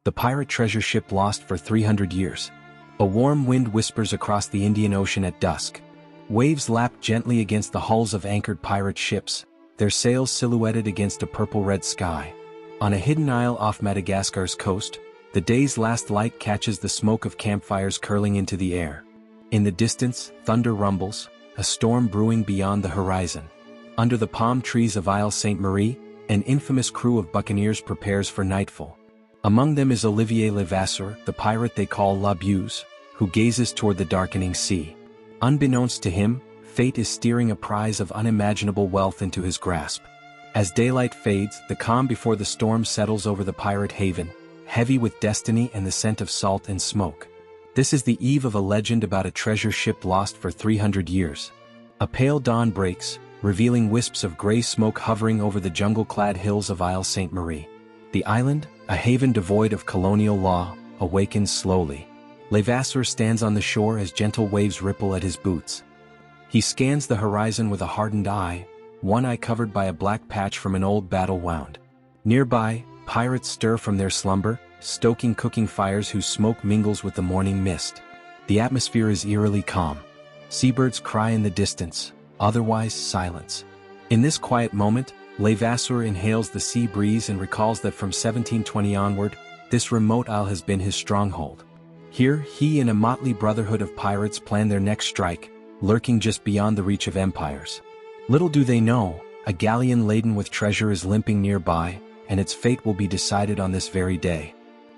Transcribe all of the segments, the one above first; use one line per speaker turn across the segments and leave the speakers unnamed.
the pirate treasure ship lost for 300 years. A warm wind whispers across the Indian Ocean at dusk. Waves lap gently against the hulls of anchored pirate ships, their sails silhouetted against a purple-red sky. On a hidden isle off Madagascar's coast, the day's last light catches the smoke of campfires curling into the air. In the distance, thunder rumbles, a storm brewing beyond the horizon. Under the palm trees of Isle Sainte-Marie, an infamous crew of buccaneers prepares for nightfall. Among them is Olivier Levasseur, the pirate they call La Buse, who gazes toward the darkening sea. Unbeknownst to him, fate is steering a prize of unimaginable wealth into his grasp. As daylight fades, the calm before the storm settles over the pirate haven, heavy with destiny and the scent of salt and smoke. This is the eve of a legend about a treasure ship lost for 300 years. A pale dawn breaks, revealing wisps of gray smoke hovering over the jungle-clad hills of Isle Sainte-Marie. The island, a haven devoid of colonial law, awakens slowly. Levasseur stands on the shore as gentle waves ripple at his boots. He scans the horizon with a hardened eye, one eye covered by a black patch from an old battle wound. Nearby, pirates stir from their slumber, stoking cooking fires whose smoke mingles with the morning mist. The atmosphere is eerily calm. Seabirds cry in the distance, otherwise silence. In this quiet moment, Levasseur inhales the sea breeze and recalls that from 1720 onward, this remote isle has been his stronghold. Here, he and a motley brotherhood of pirates plan their next strike, lurking just beyond the reach of empires. Little do they know, a galleon laden with treasure is limping nearby, and its fate will be decided on this very day.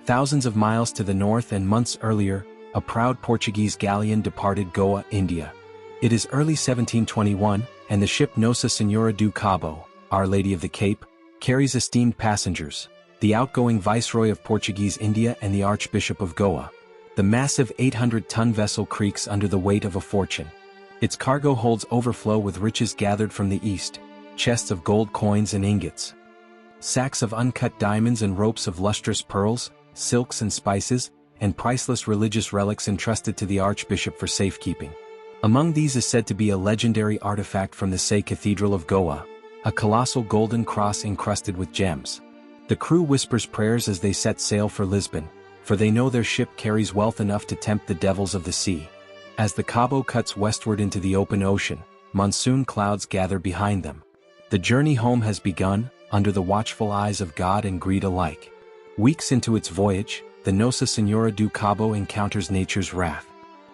Thousands of miles to the north and months earlier, a proud Portuguese galleon departed Goa, India. It is early 1721, and the ship Nossa Senhora do Cabo, Our Lady of the Cape, carries esteemed passengers, the outgoing Viceroy of Portuguese India and the Archbishop of Goa. The massive 800-ton vessel creaks under the weight of a fortune. Its cargo holds overflow with riches gathered from the east, chests of gold coins and ingots, sacks of uncut diamonds and ropes of lustrous pearls, silks and spices, and priceless religious relics entrusted to the Archbishop for safekeeping. Among these is said to be a legendary artifact from the Sé Cathedral of Goa, a colossal golden cross encrusted with gems. The crew whispers prayers as they set sail for Lisbon, for they know their ship carries wealth enough to tempt the devils of the sea. As the Cabo cuts westward into the open ocean, monsoon clouds gather behind them. The journey home has begun, under the watchful eyes of God and greed alike. Weeks into its voyage, the Nossa Senhora do Cabo encounters nature's wrath.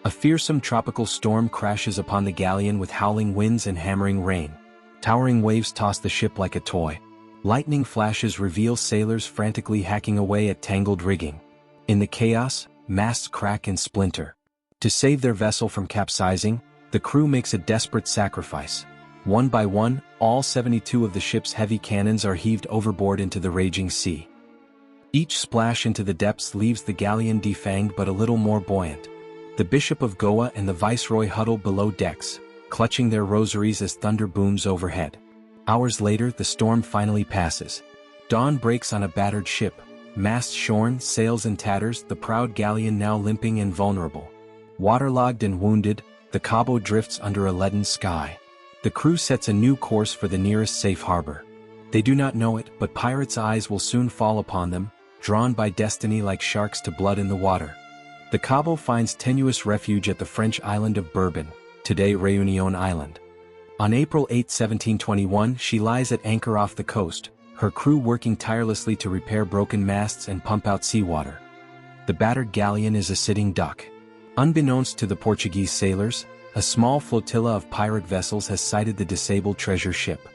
A fearsome tropical storm crashes upon the galleon with howling winds and hammering rain. Towering waves toss the ship like a toy. Lightning flashes reveal sailors frantically hacking away at tangled rigging. In the chaos, masts crack and splinter. To save their vessel from capsizing, the crew makes a desperate sacrifice. One by one, all 72 of the ship's heavy cannons are heaved overboard into the raging sea. Each splash into the depths leaves the galleon defanged but a little more buoyant. The Bishop of Goa and the Viceroy huddle below decks, clutching their rosaries as thunder booms overhead. Hours later, the storm finally passes. Dawn breaks on a battered ship, masts shorn, sails in tatters, the proud galleon now limping and vulnerable. Waterlogged and wounded, the Cabo drifts under a leaden sky. The crew sets a new course for the nearest safe harbor. They do not know it, but pirates' eyes will soon fall upon them, drawn by destiny like sharks to blood in the water. The Cabo finds tenuous refuge at the French island of Bourbon, today Réunion Island. On April 8, 1721, she lies at anchor off the coast, her crew working tirelessly to repair broken masts and pump out seawater. The battered galleon is a sitting duck. Unbeknownst to the Portuguese sailors, a small flotilla of pirate vessels has sighted the disabled treasure ship.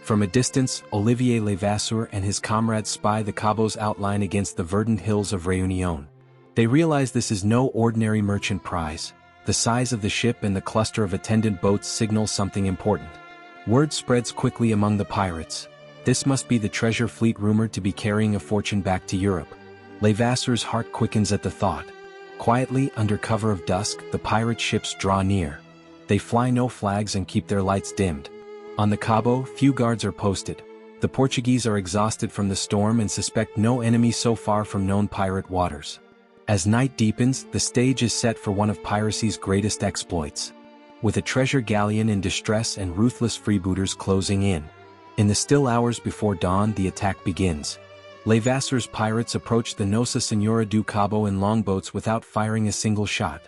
From a distance, Olivier Levasseur and his comrades spy the Cabo's outline against the verdant hills of Réunion. They realize this is no ordinary merchant prize. The size of the ship and the cluster of attendant boats signal something important. Word spreads quickly among the pirates. This must be the treasure fleet rumored to be carrying a fortune back to Europe. Levasseur's heart quickens at the thought. Quietly, under cover of dusk, the pirate ships draw near. They fly no flags and keep their lights dimmed. On the Cabo, few guards are posted. The Portuguese are exhausted from the storm and suspect no enemy so far from known pirate waters. As night deepens, the stage is set for one of piracy's greatest exploits. With a treasure galleon in distress and ruthless freebooters closing in. In the still hours before dawn, the attack begins. Levasseur's pirates approached the Nossa Senhora do Cabo in longboats without firing a single shot.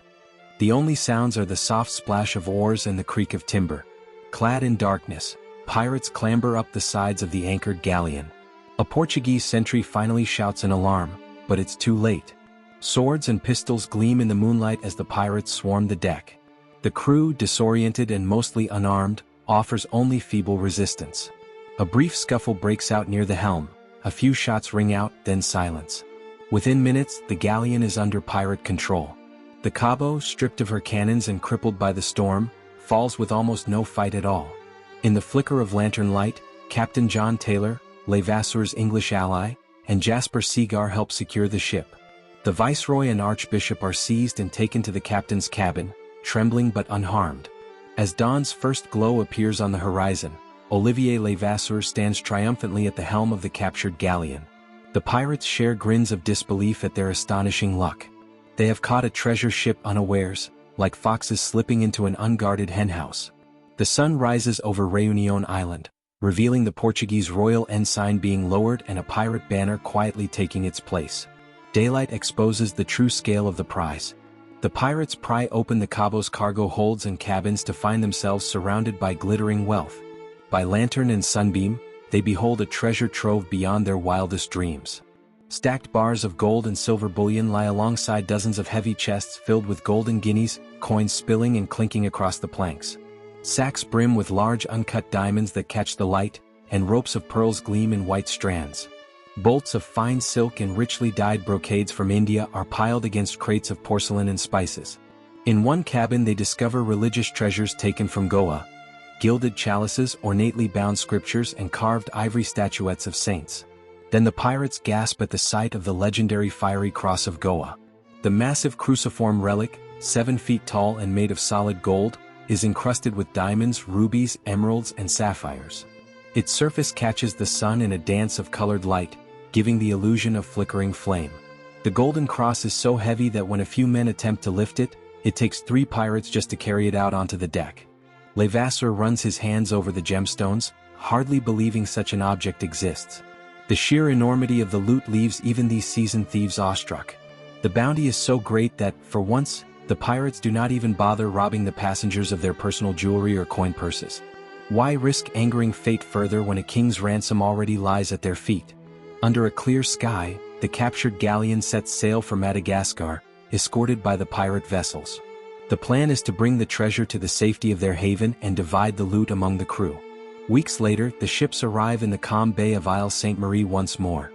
The only sounds are the soft splash of oars and the creak of timber. Clad in darkness, pirates clamber up the sides of the anchored galleon. A Portuguese sentry finally shouts an alarm, but it's too late. Swords and pistols gleam in the moonlight as the pirates swarm the deck. The crew, disoriented and mostly unarmed, offers only feeble resistance. A brief scuffle breaks out near the helm, a few shots ring out, then silence. Within minutes, the galleon is under pirate control. The Cabo, stripped of her cannons and crippled by the storm, falls with almost no fight at all. In the flicker of lantern light, Captain John Taylor, Levasseur's English ally, and Jasper Seagar help secure the ship. The Viceroy and Archbishop are seized and taken to the captain's cabin, trembling but unharmed. As dawn's first glow appears on the horizon, Olivier Levasseur stands triumphantly at the helm of the captured galleon. The pirates share grins of disbelief at their astonishing luck. They have caught a treasure ship unawares, like foxes slipping into an unguarded henhouse. The sun rises over Réunion Island, revealing the Portuguese royal ensign being lowered and a pirate banner quietly taking its place. Daylight exposes the true scale of the prize. The pirates pry open the Cabo's cargo holds and cabins to find themselves surrounded by glittering wealth. By lantern and sunbeam, they behold a treasure trove beyond their wildest dreams. Stacked bars of gold and silver bullion lie alongside dozens of heavy chests filled with golden guineas, coins spilling and clinking across the planks. Sacks brim with large uncut diamonds that catch the light, and ropes of pearls gleam in white strands. Bolts of fine silk and richly dyed brocades from India are piled against crates of porcelain and spices. In one cabin they discover religious treasures taken from Goa: gilded chalices, ornately bound scriptures, and carved ivory statuettes of saints. Then the pirates gasp at the sight of the legendary fiery cross of Goa. The massive cruciform relic, 7 feet tall and made of solid gold, is encrusted with diamonds, rubies, emeralds, and sapphires. Its surface catches the sun in a dance of colored light, giving the illusion of flickering flame. The golden cross is so heavy that when a few men attempt to lift it, it takes 3 pirates just to carry it out onto the deck. Levasseur runs his hands over the gemstones, hardly believing such an object exists. The sheer enormity of the loot leaves even these seasoned thieves awestruck. The bounty is so great that, for once, the pirates do not even bother robbing the passengers of their personal jewelry or coin purses. Why risk angering fate further when a king's ransom already lies at their feet? Under a clear sky, the captured galleon sets sail for Madagascar, escorted by the pirate vessels. The plan is to bring the treasure to the safety of their haven and divide the loot among the crew. Weeks later, the ships arrive in the calm bay of Isle Sainte-Marie once more.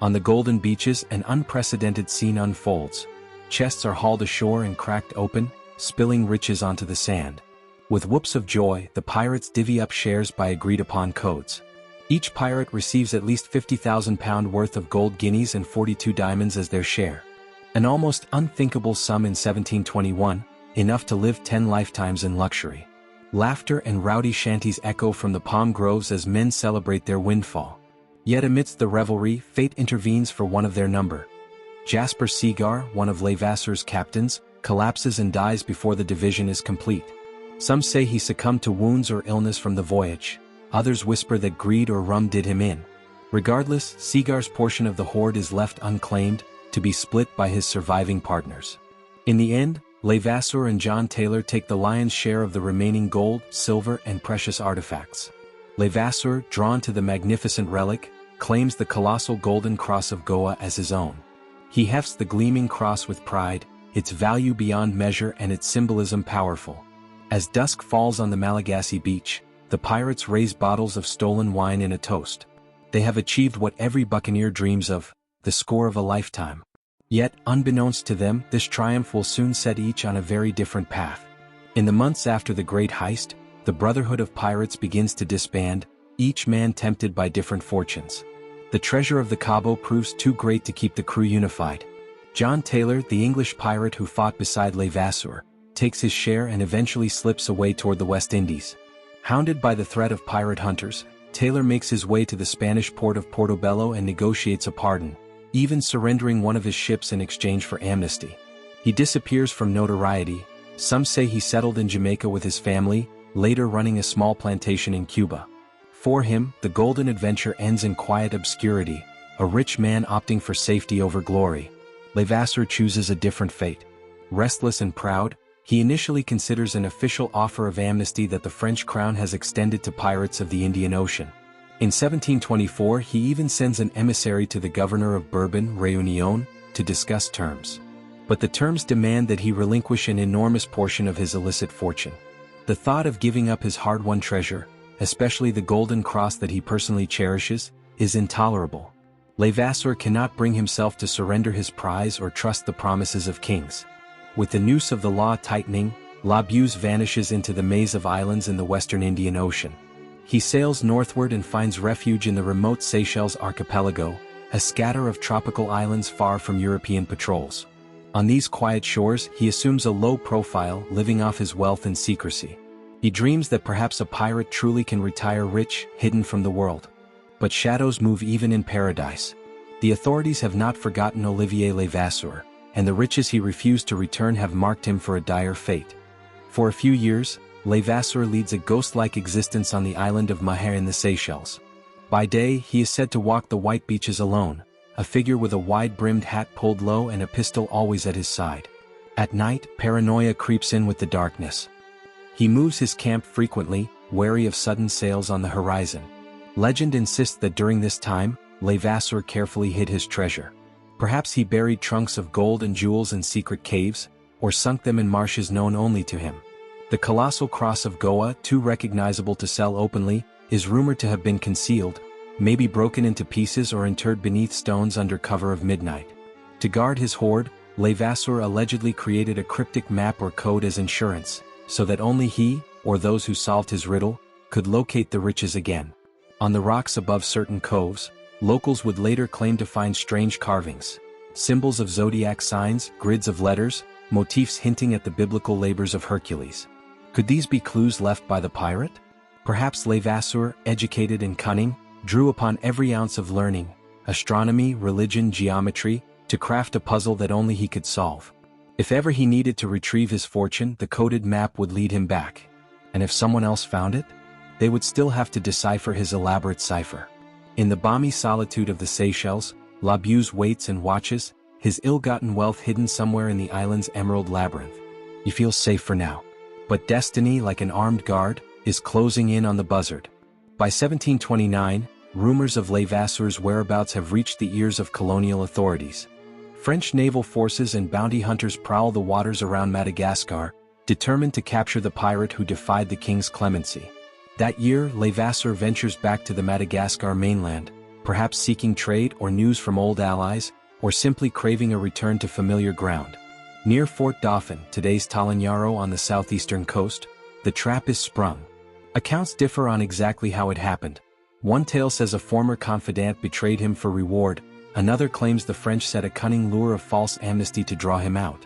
On the golden beaches, an unprecedented scene unfolds. Chests are hauled ashore and cracked open, spilling riches onto the sand. With whoops of joy, the pirates divvy up shares by agreed-upon codes. Each pirate receives at least £50,000 worth of gold guineas and 42 diamonds as their share. An almost unthinkable sum in 1721, enough to live 10 lifetimes in luxury. Laughter and rowdy shanties echo from the palm groves as men celebrate their windfall. Yet amidst the revelry, fate intervenes for one of their number. Jasper Seagar, one of Levasseur's captains, collapses and dies before the division is complete. Some say he succumbed to wounds or illness from the voyage. Others whisper that greed or rum did him in. Regardless, Seagar's portion of the hoard is left unclaimed, to be split by his surviving partners. In the end, Levasseur and John Taylor take the lion's share of the remaining gold, silver, and precious artifacts. Levasseur, drawn to the magnificent relic, claims the colossal golden cross of Goa as his own. He hefts the gleaming cross with pride, its value beyond measure and its symbolism powerful. As dusk falls on the Malagasy beach, the pirates raise bottles of stolen wine in a toast. They have achieved what every buccaneer dreams of, the score of a lifetime. Yet, unbeknownst to them, this triumph will soon set each on a very different path. In the months after the great heist, the Brotherhood of Pirates begins to disband, each man tempted by different fortunes. The treasure of the Cabo proves too great to keep the crew unified. John Taylor, the English pirate who fought beside Levasseur, takes his share and eventually slips away toward the West Indies. Hounded by the threat of pirate hunters, Taylor makes his way to the Spanish port of Portobello and negotiates a pardon, even surrendering one of his ships in exchange for amnesty. He disappears from notoriety. Some say he settled in Jamaica with his family, later running a small plantation in Cuba. For him, the golden adventure ends in quiet obscurity, a rich man opting for safety over glory. Levasseur chooses a different fate. Restless and proud, he initially considers an official offer of amnesty that the French crown has extended to pirates of the Indian Ocean. In 1724 he even sends an emissary to the governor of Bourbon, Réunion, to discuss terms. But the terms demand that he relinquish an enormous portion of his illicit fortune. The thought of giving up his hard-won treasure, especially the golden cross that he personally cherishes, is intolerable. Levasseur cannot bring himself to surrender his prize or trust the promises of kings. With the noose of the law tightening, La Buse vanishes into the maze of islands in the western Indian Ocean. He sails northward and finds refuge in the remote Seychelles archipelago, a scatter of tropical islands far from European patrols. On these quiet shores he assumes a low profile, living off his wealth in secrecy. He dreams that perhaps a pirate truly can retire rich, hidden from the world. But shadows move even in paradise. The authorities have not forgotten Olivier Levasseur, and the riches he refused to return have marked him for a dire fate. For a few years, Levasseur leads a ghost-like existence on the island of Mahé in the Seychelles. By day he is said to walk the white beaches alone, a figure with a wide-brimmed hat pulled low and a pistol always at his side. At night, paranoia creeps in with the darkness. He moves his camp frequently, wary of sudden sails on the horizon. Legend insists that during this time, Levasseur carefully hid his treasure. Perhaps he buried trunks of gold and jewels in secret caves, or sunk them in marshes known only to him. The colossal cross of Goa, too recognizable to sell openly, is rumored to have been concealed, maybe broken into pieces or interred beneath stones under cover of midnight. To guard his hoard, Levasseur allegedly created a cryptic map or code as insurance, so that only he, or those who solved his riddle, could locate the riches again. On the rocks above certain coves, locals would later claim to find strange carvings, symbols of zodiac signs, grids of letters, motifs hinting at the biblical labors of Hercules. Could these be clues left by the pirate? Perhaps Levasseur, educated and cunning, drew upon every ounce of learning, astronomy, religion, geometry, to craft a puzzle that only he could solve. If ever he needed to retrieve his fortune, the coded map would lead him back. And if someone else found it, they would still have to decipher his elaborate cipher. In the balmy solitude of the Seychelles, La Buse waits and watches, his ill-gotten wealth hidden somewhere in the island's emerald labyrinth. He feels safe for now. But destiny, like an armed guard, is closing in on the buzzard. By 1729, rumors of Levasseur's whereabouts have reached the ears of colonial authorities. French naval forces and bounty hunters prowl the waters around Madagascar, determined to capture the pirate who defied the king's clemency. That year, Levasseur ventures back to the Madagascar mainland, perhaps seeking trade or news from old allies, or simply craving a return to familiar ground. Near Fort Dauphin, today's Talignaro on the southeastern coast, the trap is sprung. Accounts differ on exactly how it happened. One tale says a former confidant betrayed him for reward, another claims the French set a cunning lure of false amnesty to draw him out.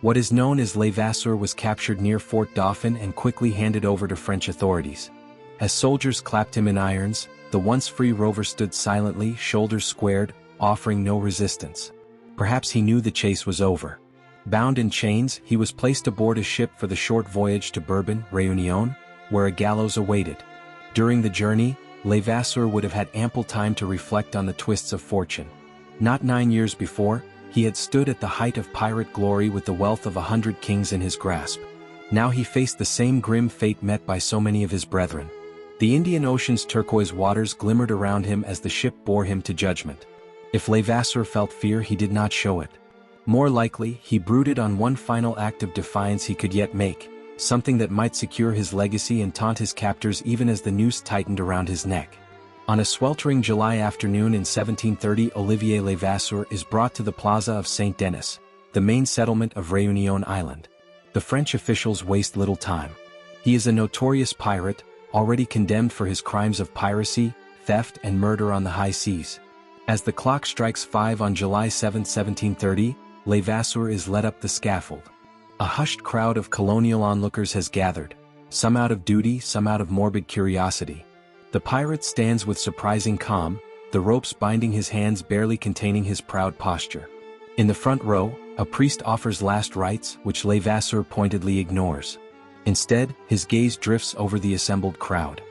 What is known as Levasseur was captured near Fort Dauphin and quickly handed over to French authorities. As soldiers clapped him in irons, the once free rover stood silently, shoulders squared, offering no resistance. Perhaps he knew the chase was over. Bound in chains, he was placed aboard a ship for the short voyage to Bourbon, Réunion, where a gallows awaited. During the journey, Levasseur would have had ample time to reflect on the twists of fortune. Not 9 years before, he had stood at the height of pirate glory with the wealth of 100 kings in his grasp. Now he faced the same grim fate met by so many of his brethren. The Indian Ocean's turquoise waters glimmered around him as the ship bore him to judgment. If Levasseur felt fear, he did not show it. More likely, he brooded on one final act of defiance he could yet make, something that might secure his legacy and taunt his captors even as the noose tightened around his neck. On a sweltering July afternoon in 1730, Olivier Levasseur is brought to the Plaza of Saint Denis, the main settlement of Réunion Island. The French officials waste little time. He is a notorious pirate, already condemned for his crimes of piracy, theft and murder on the high seas. As the clock strikes 5 on July 7, 1730, Levasseur is led up the scaffold. A hushed crowd of colonial onlookers has gathered, some out of duty, some out of morbid curiosity. The pirate stands with surprising calm, the ropes binding his hands barely containing his proud posture. In the front row, a priest offers last rites, which Levasseur pointedly ignores. Instead, his gaze drifts over the assembled crowd.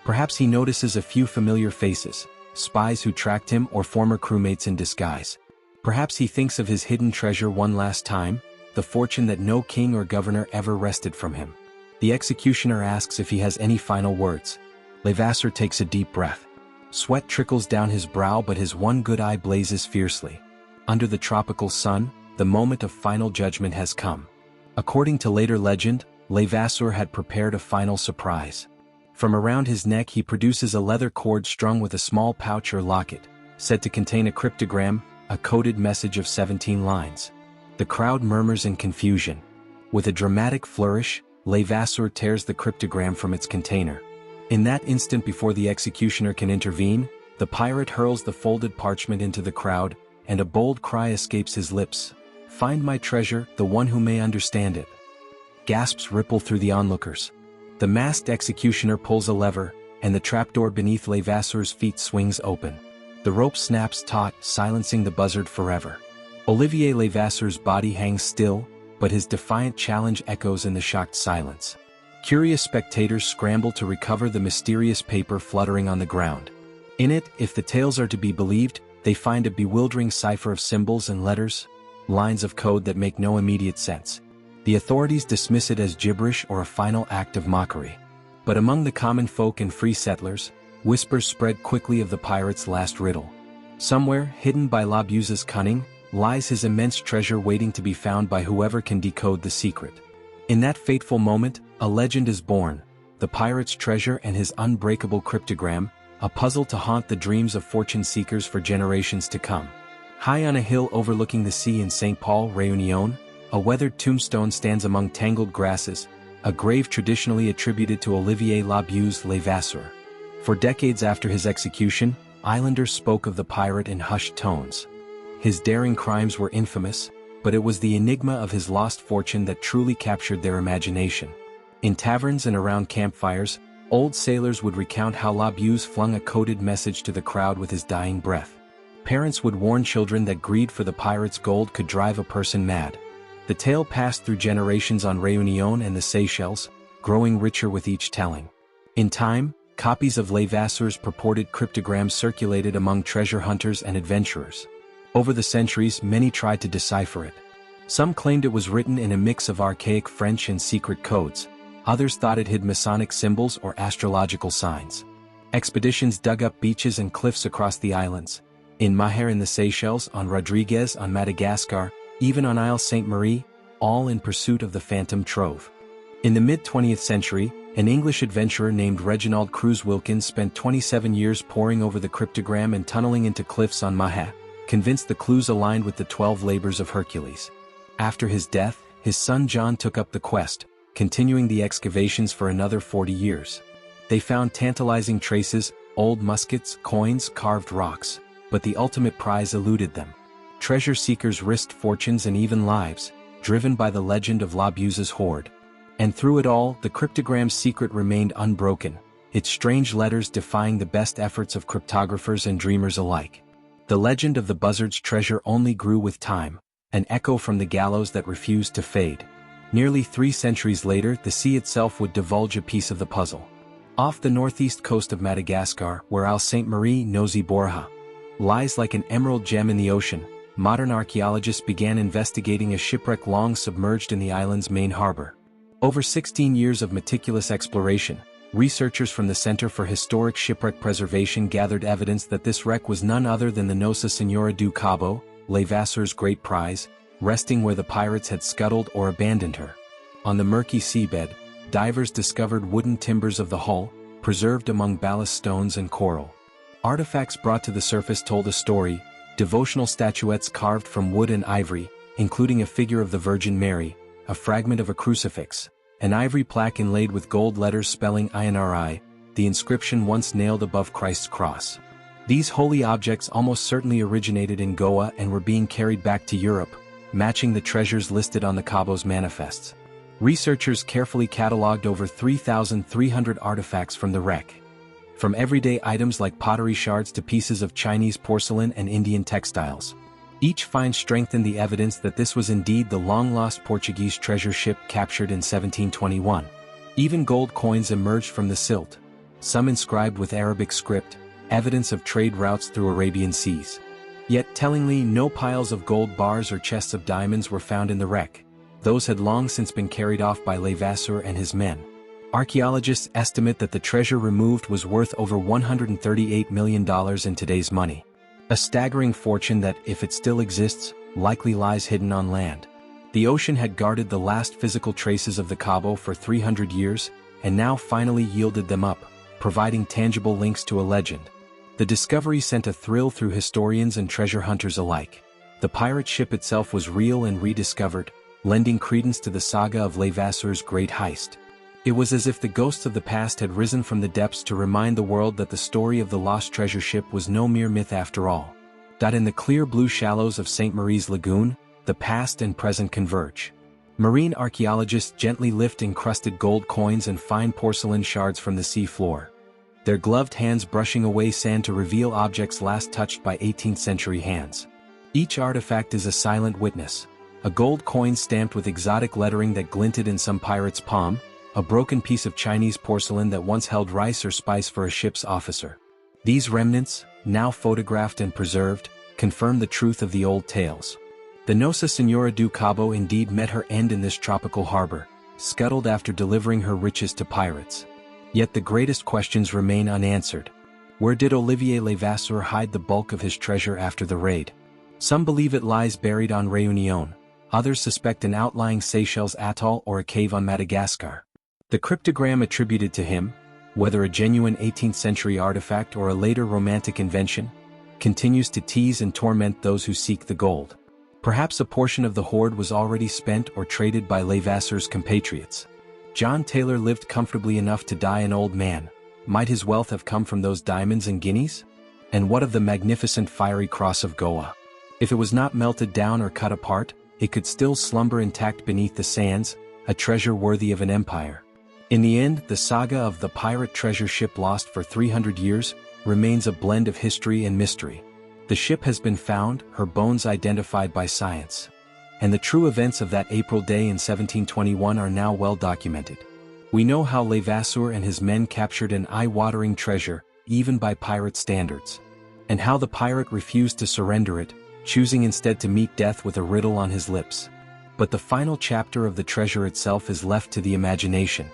Perhaps he notices a few familiar faces, spies who tracked him or former crewmates in disguise. Perhaps he thinks of his hidden treasure one last time, the fortune that no king or governor ever wrested from him. The executioner asks if he has any final words. Levasseur takes a deep breath. Sweat trickles down his brow, but his one good eye blazes fiercely. Under the tropical sun, the moment of final judgment has come. According to later legend, Levasseur had prepared a final surprise. From around his neck he produces a leather cord strung with a small pouch or locket, said to contain a cryptogram, a coded message of 17 lines. The crowd murmurs in confusion. With a dramatic flourish, Levasseur tears the cryptogram from its container. In that instant before the executioner can intervene, the pirate hurls the folded parchment into the crowd, and a bold cry escapes his lips. "Find my treasure, the one who may understand it." Gasps ripple through the onlookers. The masked executioner pulls a lever, and the trapdoor beneath Levasseur's feet swings open. The rope snaps taut, silencing the buzzard forever. Olivier Levasseur's body hangs still, but his defiant challenge echoes in the shocked silence. Curious spectators scramble to recover the mysterious paper fluttering on the ground. In it, if the tales are to be believed, they find a bewildering cipher of symbols and letters, lines of code that make no immediate sense. The authorities dismiss it as gibberish or a final act of mockery. But among the common folk and free settlers, whispers spread quickly of the pirate's last riddle. Somewhere, hidden by Labuse's cunning, lies his immense treasure waiting to be found by whoever can decode the secret. In that fateful moment, a legend is born, the pirate's treasure and his unbreakable cryptogram, a puzzle to haunt the dreams of fortune seekers for generations to come. High on a hill overlooking the sea in St. Paul, Réunion, a weathered tombstone stands among tangled grasses, a grave traditionally attributed to Olivier Levasseur. For decades after his execution, islanders spoke of the pirate in hushed tones. His daring crimes were infamous, but it was the enigma of his lost fortune that truly captured their imagination. In taverns and around campfires, old sailors would recount how Labuse flung a coded message to the crowd with his dying breath. Parents would warn children that greed for the pirate's gold could drive a person mad. The tale passed through generations on Réunion and the Seychelles, growing richer with each telling. In time, copies of Levasseur's purported cryptogram circulated among treasure hunters and adventurers. Over the centuries, many tried to decipher it. Some claimed it was written in a mix of archaic French and secret codes. Others thought it hid Masonic symbols or astrological signs. Expeditions dug up beaches and cliffs across the islands. In Maher in the Seychelles, on Rodriguez on Madagascar, even on Isle Sainte-Marie, all in pursuit of the phantom trove. In the mid-20th century, an English adventurer named Reginald Cruise Wilkins spent 27 years poring over the cryptogram and tunneling into cliffs on Maher, convinced the clues aligned with the 12 labors of Hercules. After his death, his son John took up the quest, continuing the excavations for another 40 years. They found tantalizing traces, old muskets, coins, carved rocks, but the ultimate prize eluded them. Treasure seekers risked fortunes and even lives, driven by the legend of Labuse's hoard. And through it all, the cryptogram's secret remained unbroken, its strange letters defying the best efforts of cryptographers and dreamers alike. The legend of the buzzard's treasure only grew with time, an echo from the gallows that refused to fade. Nearly 3 centuries later, the sea itself would divulge a piece of the puzzle. Off the northeast coast of Madagascar, where Isle Sainte-Marie, Nosy Borja, lies like an emerald gem in the ocean, modern archaeologists began investigating a shipwreck long submerged in the island's main harbor. Over 16 years of meticulous exploration, researchers from the Center for Historic Shipwreck Preservation gathered evidence that this wreck was none other than the Nossa Senhora do Cabo, Levasseur's great prize, resting where the pirates had scuttled or abandoned her. On the murky seabed, divers discovered wooden timbers of the hull, preserved among ballast stones and coral. Artifacts brought to the surface told a story, devotional statuettes carved from wood and ivory, including a figure of the Virgin Mary, a fragment of a crucifix, an ivory plaque inlaid with gold letters spelling INRI, the inscription once nailed above Christ's cross. These holy objects almost certainly originated in Goa and were being carried back to Europe, matching the treasures listed on the Cabo's manifests. Researchers carefully catalogued over 3,300 artifacts from the wreck. From everyday items like pottery shards to pieces of Chinese porcelain and Indian textiles. Each find strengthened the evidence that this was indeed the long-lost Portuguese treasure ship captured in 1721. Even gold coins emerged from the silt, some inscribed with Arabic script, evidence of trade routes through Arabian seas. Yet tellingly, no piles of gold bars or chests of diamonds were found in the wreck. Those had long since been carried off by Levasseur and his men. Archaeologists estimate that the treasure removed was worth over $138 million in today's money. A staggering fortune that, if it still exists, likely lies hidden on land. The ocean had guarded the last physical traces of the Cabo for 300 years, and now finally yielded them up, providing tangible links to a legend. The discovery sent a thrill through historians and treasure hunters alike. The pirate ship itself was real and rediscovered, lending credence to the saga of Levasseur's great heist. It was as if the ghosts of the past had risen from the depths to remind the world that the story of the lost treasure ship was no mere myth after all. That in the clear blue shallows of St. Marie's Lagoon, the past and present converge. Marine archaeologists gently lift encrusted gold coins and fine porcelain shards from the sea floor, their gloved hands brushing away sand to reveal objects last touched by 18th-century hands. Each artifact is a silent witness: a gold coin stamped with exotic lettering that glinted in some pirate's palm, a broken piece of Chinese porcelain that once held rice or spice for a ship's officer. These remnants, now photographed and preserved, confirm the truth of the old tales. The Nossa Senhora do Cabo indeed met her end in this tropical harbor, scuttled after delivering her riches to pirates. Yet the greatest questions remain unanswered. Where did Olivier Levasseur hide the bulk of his treasure after the raid? Some believe it lies buried on Réunion, others suspect an outlying Seychelles atoll or a cave on Madagascar. The cryptogram attributed to him, whether a genuine 18th-century artifact or a later romantic invention, continues to tease and torment those who seek the gold. Perhaps a portion of the hoard was already spent or traded by Levasseur's compatriots. John Taylor lived comfortably enough to die an old man. Might his wealth have come from those diamonds and guineas? And what of the magnificent fiery cross of Goa? If it was not melted down or cut apart, it could still slumber intact beneath the sands, a treasure worthy of an empire. In the end, the saga of the pirate treasure ship lost for 300 years remains a blend of history and mystery. The ship has been found, her bones identified by science. And the true events of that April day in 1721 are now well documented. We know how Levasseur and his men captured an eye-watering treasure, even by pirate standards. And how the pirate refused to surrender it, choosing instead to meet death with a riddle on his lips. But the final chapter of the treasure itself is left to the imagination.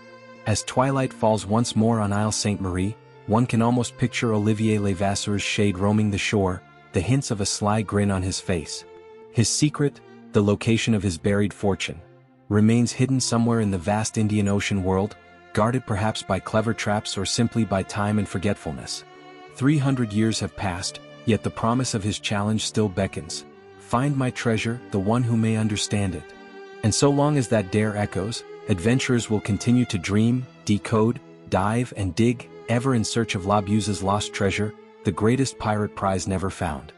As twilight falls once more on Isle Sainte Marie, one can almost picture Olivier Levasseur's shade roaming the shore, the hints of a sly grin on his face. His secret, the location of his buried fortune, remains hidden somewhere in the vast Indian Ocean world, guarded perhaps by clever traps or simply by time and forgetfulness. 300 years have passed, yet the promise of his challenge still beckons. Find my treasure, the one who may understand it. And so long as that dare echoes, adventurers will continue to dream, decode, dive and dig, ever in search of La Buse's lost treasure, the greatest pirate prize never found.